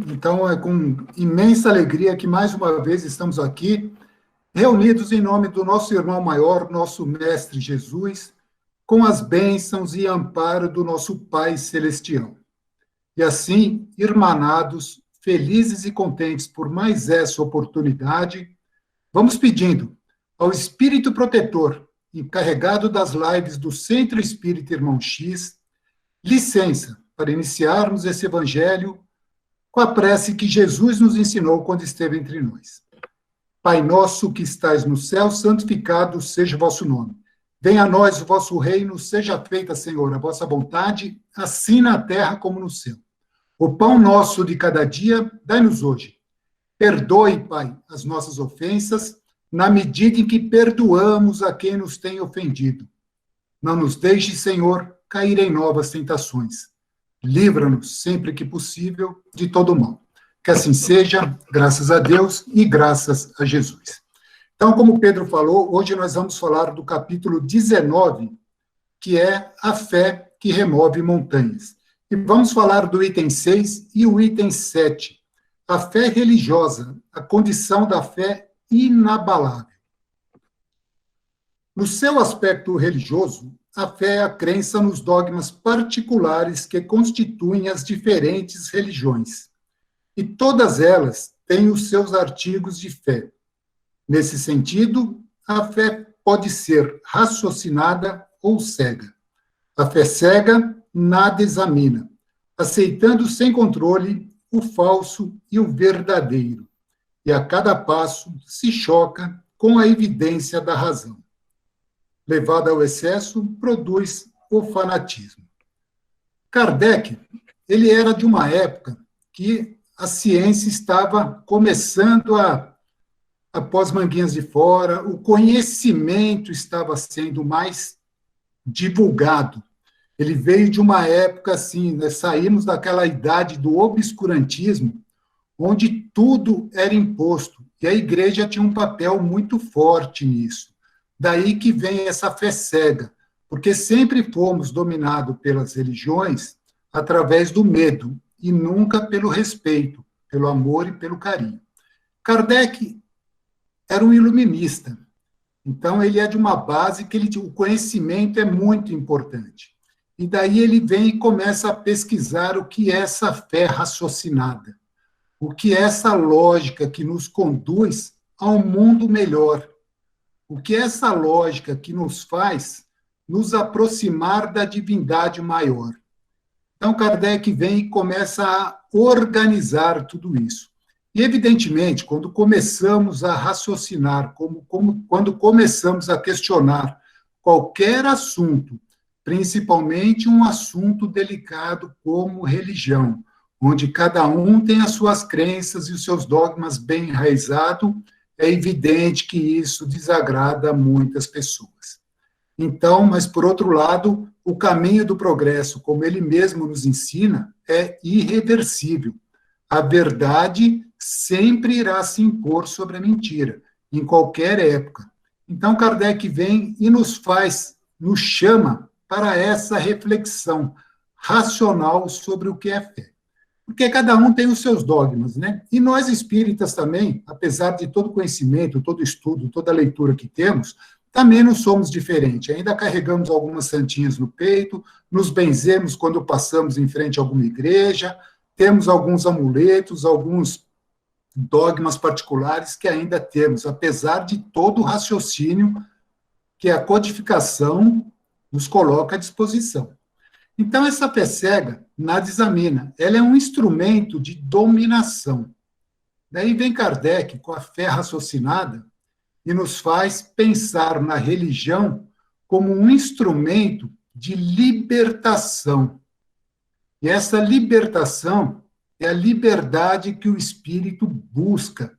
Então, é com imensa alegria que, mais uma vez, estamos aqui, reunidos em nome do nosso irmão maior, nosso Mestre Jesus, com as bênçãos e amparo do nosso Pai Celestial. E assim, irmanados, felizes e contentes por mais essa oportunidade, vamos pedindo ao Espírito Protetor, encarregado das lives do Centro Espírita Irmão X, licença para iniciarmos esse evangelho com a prece que Jesus nos ensinou quando esteve entre nós. Pai nosso que estais no céu, santificado seja o vosso nome. Venha a nós o vosso reino, seja feita, Senhor, a vossa vontade, assim na terra como no céu. O pão nosso de cada dia, dai-nos hoje. Perdoe, Pai, as nossas ofensas, na medida em que perdoamos a quem nos tem ofendido. Não nos deixe, Senhor, cair em novas tentações. Livra-nos, sempre que possível, de todo mal. Que assim seja, graças a Deus e graças a Jesus. Então, como Pedro falou, hoje nós vamos falar do capítulo 19, que é a fé que remove montanhas. E vamos falar do item 6 e o item 7, a fé religiosa, a condição da fé inabalável. No seu aspecto religioso, a fé é a crença nos dogmas particulares que constituem as diferentes religiões. E todas elas têm os seus artigos de fé. Nesse sentido, a fé pode ser raciocinada ou cega. A fé cega nada examina, aceitando sem controle o falso e o verdadeiro. E a cada passo se choca com a evidência da razão. Levada ao excesso, produz o fanatismo. Kardec, ele era de uma época que a ciência estava começando após Manguinhas de Fora, o conhecimento estava sendo mais divulgado. Ele veio de uma época assim, né, saímos daquela idade do obscurantismo, onde tudo era imposto, e a igreja tinha um papel muito forte nisso. Daí que vem essa fé cega, porque sempre fomos dominados pelas religiões através do medo, e nunca pelo respeito, pelo amor e pelo carinho. Kardec era um iluminista, então ele é de uma base que o conhecimento é muito importante. E daí ele vem e começa a pesquisar o que é essa fé raciocinada, o que é essa lógica que nos conduz a um mundo melhor, o que é essa lógica que nos faz nos aproximar da divindade maior. Então, Kardec vem e começa a organizar tudo isso. E, evidentemente, quando começamos a raciocinar, quando começamos a questionar qualquer assunto, principalmente um assunto delicado como religião, onde cada um tem as suas crenças e os seus dogmas bem enraizados, é evidente que isso desagrada muitas pessoas. Então, mas por outro lado, o caminho do progresso, como ele mesmo nos ensina, é irreversível. A verdade sempre irá se impor sobre a mentira, em qualquer época. Então, Kardec vem e nos chama para essa reflexão racional sobre o que é fé. Porque cada um tem os seus dogmas, né? E nós espíritas também, apesar de todo conhecimento, todo estudo, toda leitura que temos, também não somos diferentes. Ainda carregamos algumas santinhas no peito, nos benzemos quando passamos em frente a alguma igreja, temos alguns amuletos, alguns dogmas particulares que ainda temos, apesar de todo o raciocínio que a codificação nos coloca à disposição. Então, essa fé cega nada examina, ela é um instrumento de dominação. Daí vem Kardec com a fé raciocinada e nos faz pensar na religião como um instrumento de libertação. E essa libertação é a liberdade que o espírito busca.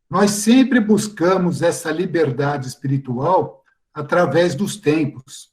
Nós sempre buscamos essa liberdade espiritual através dos tempos.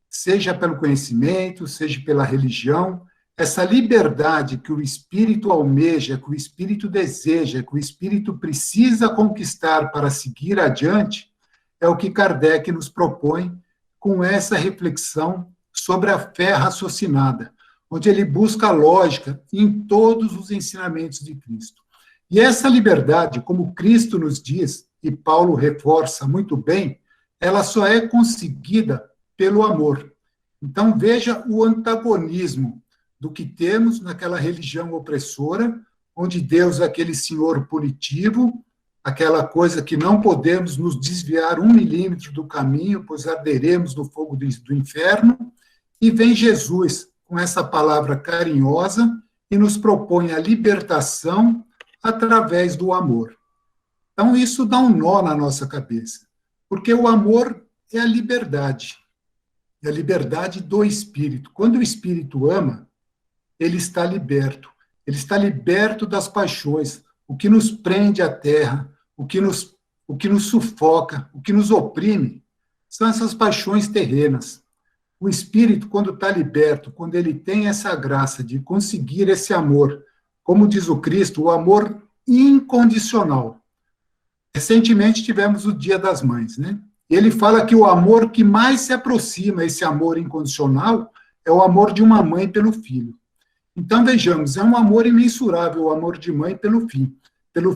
Seja pelo conhecimento, seja pela religião, essa liberdade que o espírito almeja, que o espírito deseja, que o espírito precisa conquistar para seguir adiante, é o que Kardec nos propõe com essa reflexão sobre a fé raciocinada, onde ele busca a lógica em todos os ensinamentos de Cristo. E essa liberdade, como Cristo nos diz, e Paulo reforça muito bem, ela só é conseguida pelo amor. Então, veja o antagonismo do que temos naquela religião opressora, onde Deus é aquele senhor punitivo, aquela coisa que não podemos nos desviar 1 milímetro do caminho, pois arderemos no fogo do inferno, e vem Jesus com essa palavra carinhosa e nos propõe a libertação através do amor. Então, isso dá um nó na nossa cabeça, porque o amor é a liberdade do espírito. Quando o espírito ama, ele está liberto das paixões, o que nos prende à terra, o que nos sufoca, o que nos oprime, são essas paixões terrenas. O espírito, quando está liberto, quando ele tem essa graça de conseguir esse amor, como diz o Cristo, o amor incondicional. Recentemente tivemos o Dia das Mães, né? E ele fala que o amor que mais se aproxima, esse amor incondicional, é o amor de uma mãe pelo filho. Então, vejamos, é um amor imensurável, o amor de mãe pelo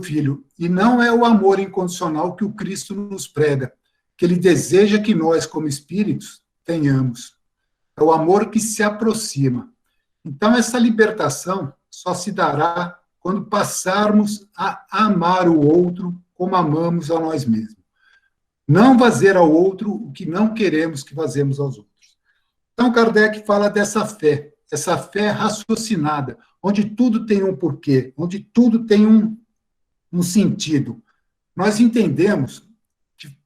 filho. E não é o amor incondicional que o Cristo nos prega, que ele deseja que nós, como espíritos, tenhamos. É o amor que se aproxima. Então, essa libertação só se dará quando passarmos a amar o outro como amamos a nós mesmos. Não fazer ao outro o que não queremos que fazemos aos outros. Então, Kardec fala dessa fé, essa fé raciocinada, onde tudo tem um porquê, onde tudo tem um sentido. Nós entendemos que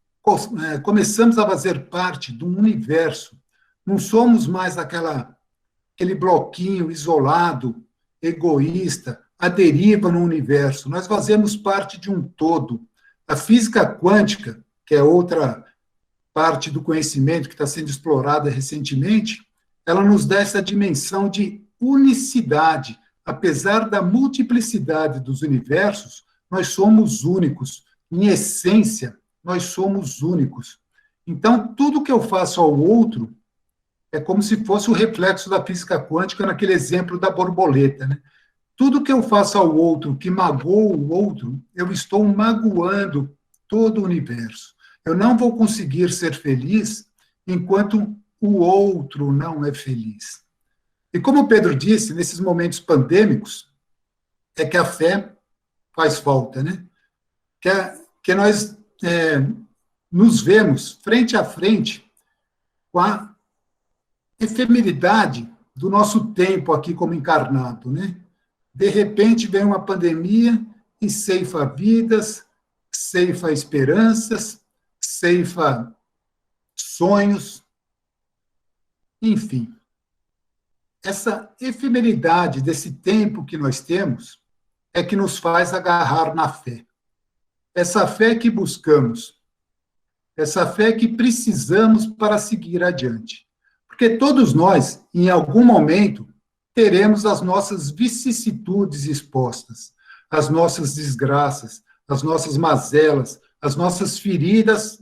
começamos a fazer parte de um universo, não somos mais aquele bloquinho isolado, egoísta, à deriva no universo. Nós fazemos parte de um todo. A física quântica, que é outra parte do conhecimento que está sendo explorada recentemente, ela nos dá essa dimensão de unicidade. Apesar da multiplicidade dos universos, nós somos únicos. Em essência, nós somos únicos. Então, tudo que eu faço ao outro é como se fosse o reflexo da física quântica naquele exemplo da borboleta, né? Tudo que eu faço ao outro, que magoa o outro, eu estou magoando todo o universo. Eu não vou conseguir ser feliz enquanto o outro não é feliz. E como Pedro disse, nesses momentos pandêmicos, é que a fé faz falta, né? Que nós nos vemos frente a frente com a efemeridade do nosso tempo aqui como encarnado, né? De repente vem uma pandemia e ceifa vidas, ceifa esperanças, ceifa sonhos, enfim. Essa efemeridade desse tempo que nós temos é que nos faz agarrar na fé. Essa fé que buscamos, essa fé que precisamos para seguir adiante. Porque todos nós, em algum momento, teremos as nossas vicissitudes expostas, as nossas desgraças, as nossas mazelas, as nossas feridas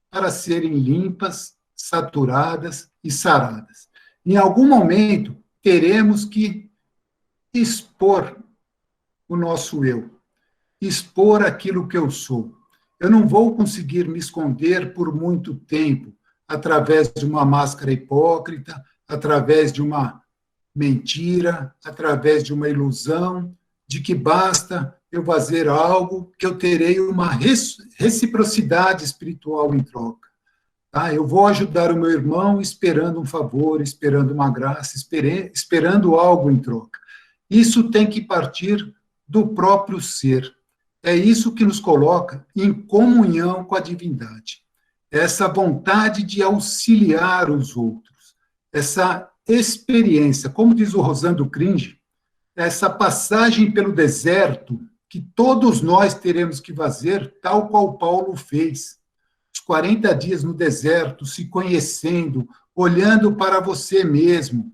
para serem limpas, saturadas e saradas. Em algum momento, teremos que expor o nosso eu, expor aquilo que eu sou. Eu não vou conseguir me esconder por muito tempo através de uma máscara hipócrita, através de uma mentira, através de uma ilusão, de que basta eu fazer algo que eu terei uma reciprocidade espiritual em troca. Tá? Eu vou ajudar o meu irmão esperando um favor, esperando uma graça, esperando algo em troca. Isso tem que partir do próprio ser. É isso que nos coloca em comunhão com a divindade. Essa vontade de auxiliar os outros, essa experiência, como diz o Rosando Cringe, essa passagem pelo deserto que todos nós teremos que fazer, tal qual Paulo fez. Os 40 dias no deserto, se conhecendo, olhando para você mesmo,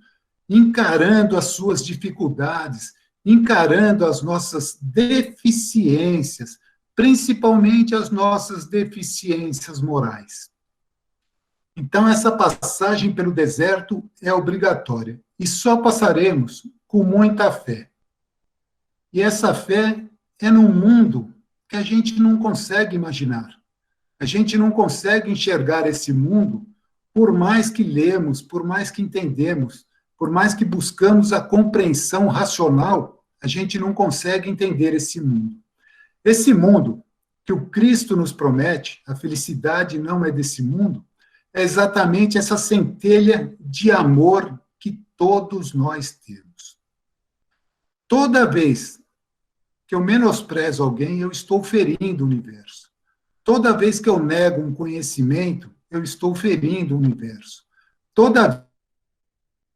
encarando as suas dificuldades, encarando as nossas deficiências, principalmente as nossas deficiências morais. Então, essa passagem pelo deserto é obrigatória, e só passaremos com muita fé. E essa fé é num mundo que a gente não consegue imaginar. A gente não consegue enxergar esse mundo, por mais que lemos, por mais que entendemos, por mais que buscamos a compreensão racional, a gente não consegue entender esse mundo. Esse mundo que o Cristo nos promete, a felicidade não é desse mundo, é exatamente essa centelha de amor que todos nós temos. Toda vez que eu menosprezo alguém, eu estou ferindo o universo. Toda vez que eu nego um conhecimento, eu estou ferindo o universo. Toda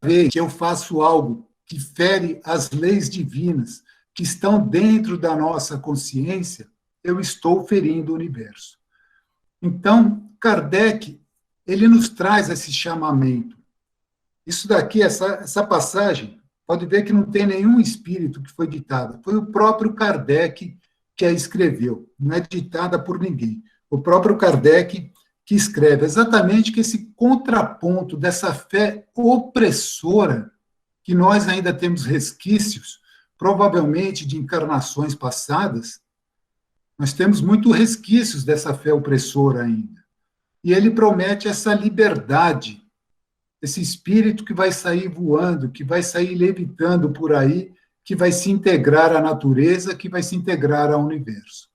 vez que eu faço algo que fere as leis divinas que estão dentro da nossa consciência, eu estou ferindo o universo. Então, Kardec, ele nos traz esse chamamento. Isso daqui, essa passagem, pode ver que não tem nenhum espírito que foi ditada. Foi o próprio Kardec que a escreveu, não é ditada por ninguém. O próprio Kardec que escreve exatamente que esse contraponto dessa fé opressora, que nós ainda temos resquícios, provavelmente de encarnações passadas, nós temos muito resquícios dessa fé opressora ainda. E ele promete essa liberdade, esse espírito que vai sair voando, que vai sair levitando por aí, que vai se integrar à natureza, que vai se integrar ao universo.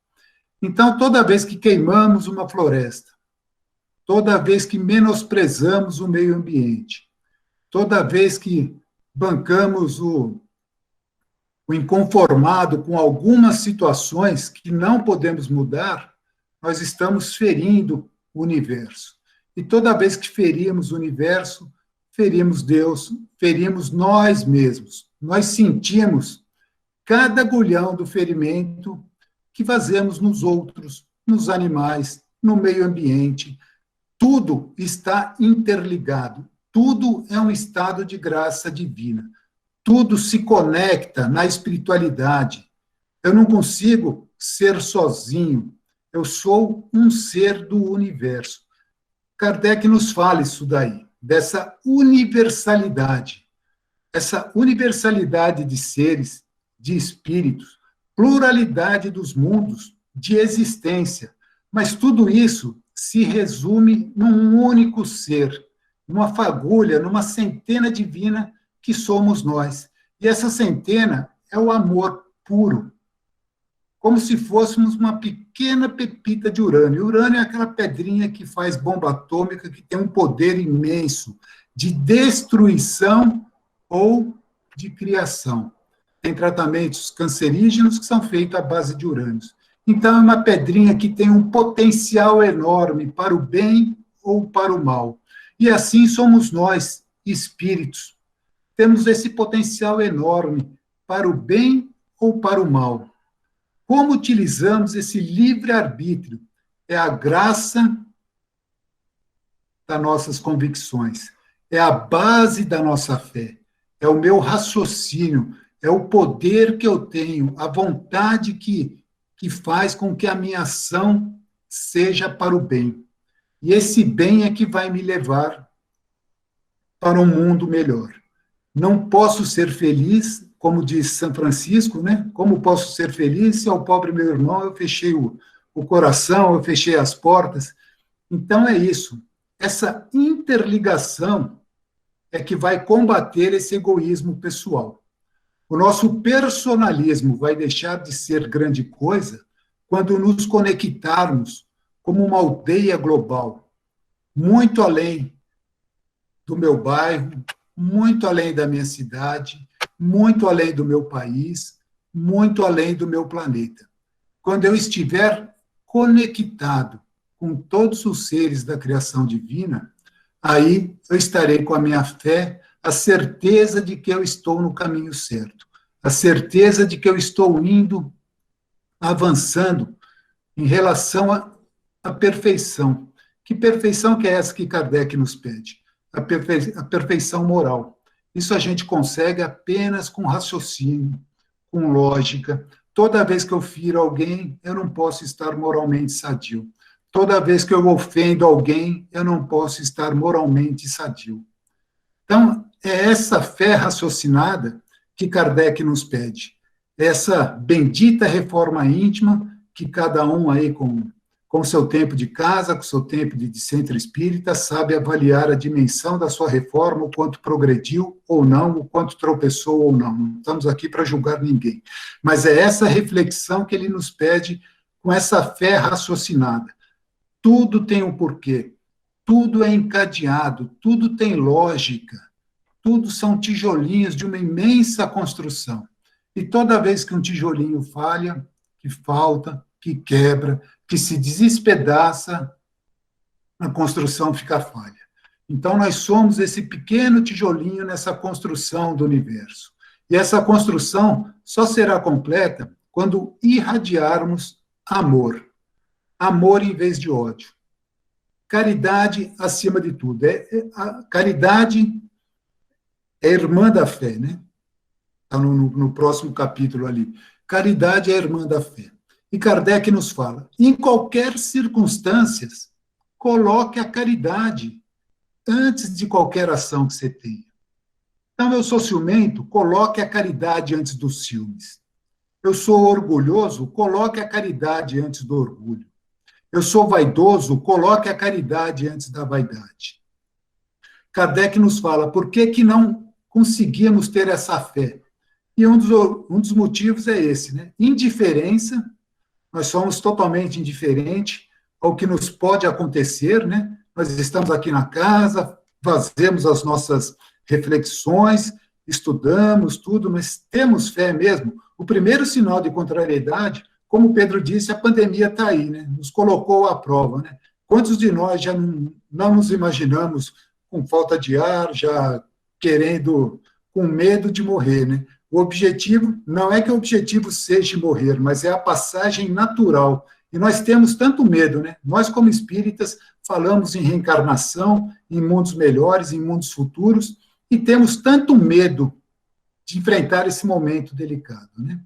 Então, toda vez que queimamos uma floresta, toda vez que menosprezamos o meio ambiente, toda vez que bancamos o inconformado com algumas situações que não podemos mudar, nós estamos ferindo o universo. E toda vez que ferimos o universo, ferimos Deus, ferimos nós mesmos. Nós sentimos cada agulhão do ferimento que fazemos nos outros, nos animais, no meio ambiente. Tudo está interligado. Tudo é um estado de graça divina. Tudo se conecta na espiritualidade. Eu não consigo ser sozinho. Eu sou um ser do universo. Kardec nos fala isso daí, dessa universalidade. Essa universalidade de seres, de espíritos, pluralidade dos mundos, de existência. Mas tudo isso se resume num único ser, numa fagulha, numa centena divina que somos nós. E essa centena é o amor puro, como se fôssemos uma pequena pepita de urânio. Urânio é aquela pedrinha que faz bomba atômica, que tem um poder imenso de destruição ou de criação. Tem tratamentos cancerígenos que são feitos à base de urânios. Então, é uma pedrinha que tem um potencial enorme para o bem ou para o mal. E assim somos nós, espíritos. Temos esse potencial enorme para o bem ou para o mal. Como utilizamos esse livre-arbítrio? É a graça das nossas convicções, é a base da nossa fé, é o meu raciocínio, é o poder que eu tenho, a vontade que faz com que a minha ação seja para o bem. E esse bem é que vai me levar para um mundo melhor. Não posso ser feliz, como diz São Francisco, né? Como posso ser feliz se ao pobre meu irmão eu fechei o coração, eu fechei as portas? Então é isso. Essa interligação é que vai combater esse egoísmo pessoal. O nosso personalismo vai deixar de ser grande coisa quando nos conectarmos como uma aldeia global, muito além do meu bairro, muito além da minha cidade, muito além do meu país, muito além do meu planeta. Quando eu estiver conectado com todos os seres da criação divina, aí eu estarei com a minha fé, a certeza de que eu estou no caminho certo, a certeza de que eu estou indo, avançando em relação à perfeição. Que perfeição que é essa que Kardec nos pede? A perfeição moral. Isso a gente consegue apenas com raciocínio, com lógica. Toda vez que eu firo alguém, eu não posso estar moralmente sadio. Toda vez que eu ofendo alguém, eu não posso estar moralmente sadio. Então, é essa fé raciocinada que Kardec nos pede. Essa bendita reforma íntima que cada um aí com seu tempo de casa, com seu tempo de centro espírita, sabe avaliar a dimensão da sua reforma, o quanto progrediu ou não, o quanto tropeçou ou não. Não estamos aqui para julgar ninguém. Mas é essa reflexão que ele nos pede com essa fé raciocinada. Tudo tem um porquê, tudo é encadeado, tudo tem lógica, tudo são tijolinhos de uma imensa construção. E toda vez que um tijolinho falha, que falta, que quebra, que se despedaça, a construção fica falha. Então, nós somos esse pequeno tijolinho nessa construção do universo. E essa construção só será completa quando irradiarmos amor. Amor em vez de ódio. Caridade acima de tudo. A caridade é irmã da fé, né? Está no próximo capítulo ali. Caridade é irmã da fé. E Kardec nos fala, em qualquer circunstância, coloque a caridade antes de qualquer ação que você tenha. Então, eu sou ciumento, coloque a caridade antes dos ciúmes. Eu sou orgulhoso, coloque a caridade antes do orgulho. Eu sou vaidoso, coloque a caridade antes da vaidade. Kardec nos fala, por que não conseguimos ter essa fé? E um dos motivos é esse, né? Indiferença, nós somos totalmente indiferentes ao que nos pode acontecer, né? Nós estamos aqui na casa, fazemos as nossas reflexões, estudamos tudo, mas temos fé mesmo. O primeiro sinal de contrariedade, como Pedro disse, a pandemia está aí, né? Nos colocou à prova, né? Quantos de nós já não nos imaginamos com falta de ar, já com medo de morrer, né? O objetivo, não é que o objetivo seja morrer, mas é a passagem natural. E nós temos tanto medo, né? Nós, como espíritas, falamos em reencarnação, em mundos melhores, em mundos futuros, e temos tanto medo de enfrentar esse momento delicado, né?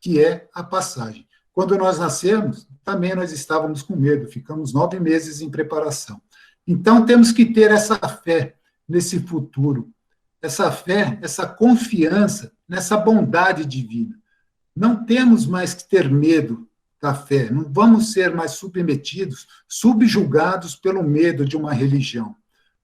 Que é a passagem. Quando nós nascemos, também nós estávamos com medo, ficamos 9 meses em preparação. Então, temos que ter essa fé nesse futuro, essa fé, essa confiança nessa bondade divina. Não temos mais que ter medo da fé, não vamos ser mais submetidos, subjugados pelo medo de uma religião.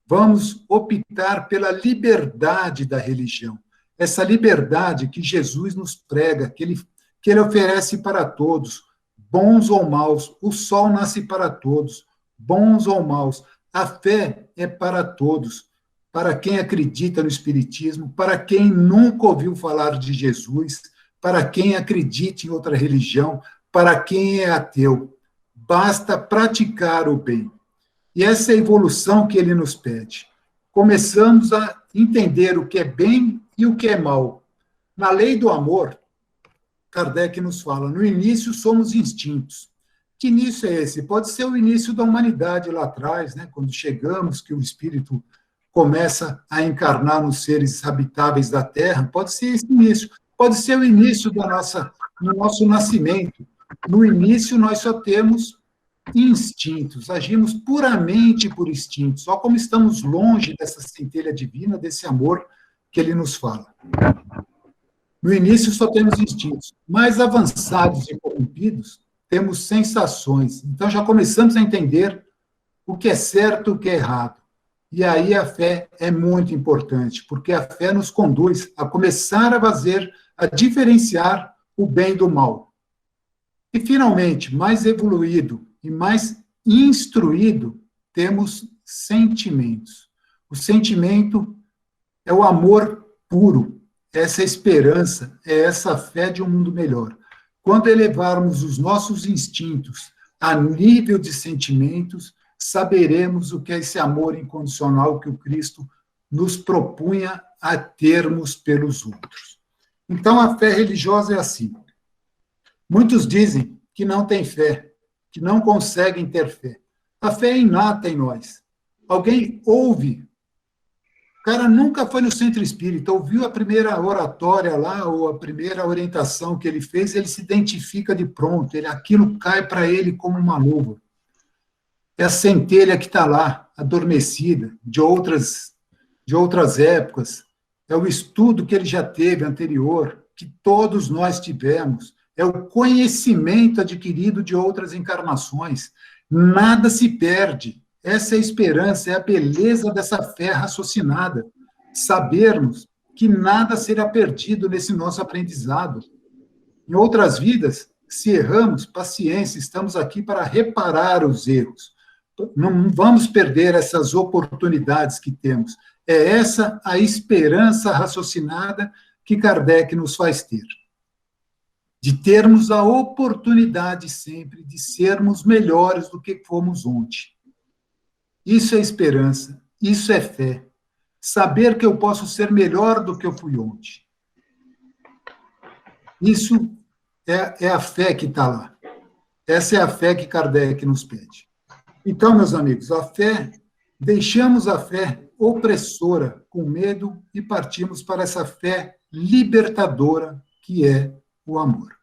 Vamos optar pela liberdade da religião, essa liberdade que Jesus nos prega, que ele oferece para todos, bons ou maus, o sol nasce para todos, bons ou maus, a fé é para todos, para quem acredita no Espiritismo, para quem nunca ouviu falar de Jesus, para quem acredita em outra religião, para quem é ateu. Basta praticar o bem. E essa é a evolução que ele nos pede. Começamos a entender o que é bem e o que é mal. Na lei do amor, Kardec nos fala, no início somos instintos. Que início é esse? Pode ser o início da humanidade lá atrás, né? Quando chegamos, que o espírito começa a encarnar nos seres habitáveis da Terra, pode ser esse início, pode ser o início do nosso nascimento. No início, nós só temos instintos, agimos puramente por instintos, só como estamos longe dessa centelha divina, desse amor que ele nos fala. No início, só temos instintos. Mais avançados e corrompidos, temos sensações. Então, já começamos a entender o que é certo e o que é errado. E aí a fé é muito importante, porque a fé nos conduz a começar a diferenciar o bem do mal. E, finalmente, mais evoluído e mais instruído, temos sentimentos. O sentimento é o amor puro, é essa esperança, é essa fé de um mundo melhor. Quando elevarmos os nossos instintos a nível de sentimentos, saberemos o que é esse amor incondicional que o Cristo nos propunha a termos pelos outros. Então, a fé religiosa é assim. Muitos dizem que não têm fé, que não conseguem ter fé. A fé é inata em nós. Alguém ouve. O cara nunca foi no centro espírita, ouviu a primeira oratória lá, ou a primeira orientação que ele fez, ele se identifica de pronto, aquilo cai para ele como uma luva. é a centelha que está lá, adormecida, de outras épocas, é o estudo que ele já teve anterior, que todos nós tivemos, é o conhecimento adquirido de outras encarnações. Nada se perde. Essa é a esperança, é a beleza dessa fé raciocinada. Sabermos que nada será perdido nesse nosso aprendizado. Em outras vidas, se erramos, paciência, estamos aqui para reparar os erros. Não vamos perder essas oportunidades que temos. É essa a esperança raciocinada que Kardec nos faz ter. De termos a oportunidade sempre de sermos melhores do que fomos ontem. Isso é esperança, isso é fé. Saber que eu posso ser melhor do que eu fui ontem. Isso é a fé que está lá. Essa é a fé que Kardec nos pede. Então, meus amigos, a fé, deixamos a fé opressora, com medo, e partimos para essa fé libertadora, que é o amor.